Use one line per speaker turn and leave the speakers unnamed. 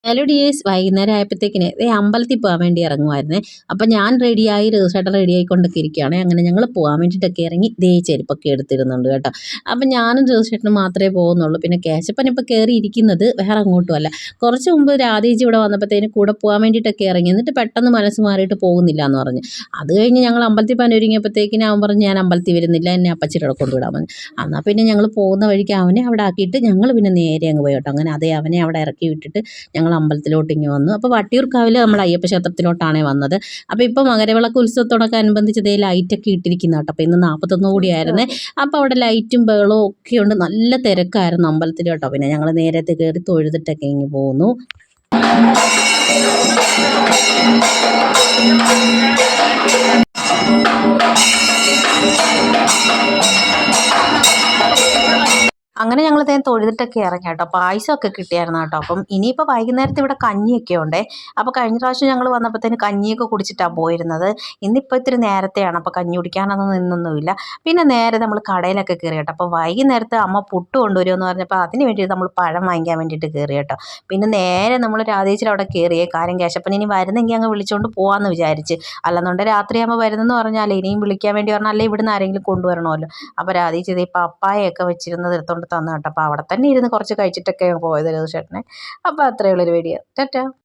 Hello dears, വൈകുന്നേരം ആയപ്പോഴത്തേക്കിന് അമ്പലത്തിൽ പോകാൻ വേണ്ടി ഇറങ്ങുമായിരുന്നേ. അപ്പം ഞാൻ റെഡിയായി, റിസോർട്ട് റെഡി ആയിക്കൊണ്ടൊക്കെ ഇരിക്കുകയാണ്. അങ്ങനെ ഞങ്ങൾ പോകാൻ വേണ്ടിയിട്ടൊക്കെ ഇറങ്ങി ചെരുപ്പൊക്കെ എടുത്തിരുന്നുണ്ട് കേട്ടോ. അപ്പം ഞാനും റിസോർട്ടിനും മാത്രമേ പോകുന്നുള്ളൂ. പിന്നെ കേശപ്പൻ ഇപ്പോൾ കയറി ഇരിക്കുന്നത് വേറെ അങ്ങോട്ടും അല്ല. കുറച്ച് മുമ്പ് രാധേജി ഇവിടെ വന്നപ്പോഴത്തേന് കൂടെ പോകാൻ വേണ്ടിയിട്ടൊക്കെ ഇറങ്ങി. എന്നിട്ട് പെട്ടെന്ന് മനസ്സ് മാറിയിട്ട് പോകുന്നില്ല എന്ന് പറഞ്ഞ്. അത് കഴിഞ്ഞ് ഞങ്ങൾ അമ്പലത്തിൽ പോകാൻ ഒരുങ്ങിയപ്പോഴത്തേക്കിന് അവൻ പറഞ്ഞ് ഞാൻ അമ്പലത്തിൽ വരുന്നില്ല, എന്നെ അപ്പച്ചിയുടെ അവിടെ കൊണ്ടുവിടാമെന്ന്. എന്നാൽ പിന്നെ ഞങ്ങൾ പോകുന്ന വഴിക്ക് അവനെ അവിടെ ആക്കിയിട്ട് ഞങ്ങൾ പിന്നെ നേരെ അങ്ങ് പോയി കേട്ടോ. അങ്ങനെ അവനെ അവിടെ ഇറക്കി വിട്ടിട്ട് ഞങ്ങൾ അമ്പലത്തിലോട്ട് ഇങ്ങ് വന്നു. അപ്പോൾ വട്ടിയൂർക്കാവിൽ നമ്മൾ അയ്യപ്പ ക്ഷേത്രത്തിലോട്ടാണ് വന്നത്. അപ്പോൾ ഇപ്പോൾ മകരവിളക്ക് ഉത്സവത്തോടൊക്കെ അനുബന്ധിച്ച് ലൈറ്റൊക്കെ ഇട്ടിരിക്കുന്ന കേട്ടോ. അപ്പോൾ ഇന്ന് 41 കൂടിയായിരുന്നേ. അപ്പോൾ അവിടെ ലൈറ്റും ബഹളവും ഒക്കെ ഉണ്ട്, നല്ല തിരക്കായിരുന്നു അമ്പലത്തിൽ കേട്ടോ. പിന്നെ ഞങ്ങൾ നേരത്തെ കയറി തൊഴുതിട്ടൊക്കെ ഇങ്ങ് പോന്നു. അങ്ങനെ ഞങ്ങൾ തൊഴുതിട്ടൊക്കെ ഇറങ്ങി കേട്ടോ. പായസമൊക്കെ കിട്ടിയായിരുന്നു കേട്ടോ. അപ്പം ഇനിയിപ്പോൾ വൈകുന്നേരത്തെ ഇവിടെ കഞ്ഞിയൊക്കെ ഉണ്ടേ. അപ്പോൾ കഴിഞ്ഞ പ്രാവശ്യം ഞങ്ങൾ വന്നപ്പോഴത്തേന് കഞ്ഞിയൊക്കെ കുടിച്ചിട്ടാണ് പോയിരുന്നത്. ഇന്നിപ്പോൾ ഇത്തിരി നേരത്തെയാണ്, അപ്പോൾ കഞ്ഞി കുടിക്കാനൊന്നും നിന്നൊന്നുമില്ല. പിന്നെ നേരെ നമ്മൾ കടയിലൊക്കെ കയറി കേട്ടോ. അപ്പോൾ വൈകുന്നേരത്തെ അമ്മ പുട്ട് കൊണ്ടുവരുമെന്ന് പറഞ്ഞപ്പോൾ അതിന് വേണ്ടി നമ്മൾ പഴം വാങ്ങിക്കാൻ വേണ്ടിയിട്ട് കയറി കേട്ടോ. പിന്നെ നേരെ നമ്മൾ രാധേച്ചിയുടെ അവിടെ കയറിയേ. കാര്യം കേശപ്പൻ ഇനി വരുന്നെങ്കിൽ അങ്ങ് വിളിച്ചുകൊണ്ട് പോകാമെന്ന് വിചാരിച്ച്. അല്ലെന്നുണ്ടെങ്കിൽ രാത്രിയാകുമ്പോൾ വരുന്നെന്ന് പറഞ്ഞാൽ ഇനിയും വിളിക്കാൻ വേണ്ടി പറഞ്ഞാൽ അല്ലേ ഇവിടുന്ന് ആരെങ്കിലും കൊണ്ടുവരണമല്ലോ. അപ്പോൾ രാധേച്ചി ഇത് പപ്പായൊക്കെ വെച്ചിരുന്നത് എടുത്തോണ്ട് തന്നു കേട്ടോ. അപ്പോൾ അവിടെ തന്നെ ഇരുന്ന് കുറച്ച് കഴിച്ചിട്ടൊക്കെ പോയത് ചേട്ടനെ. അപ്പോൾ അത്രയുള്ളൊരു വീഡിയോ. ടാറ്റാ.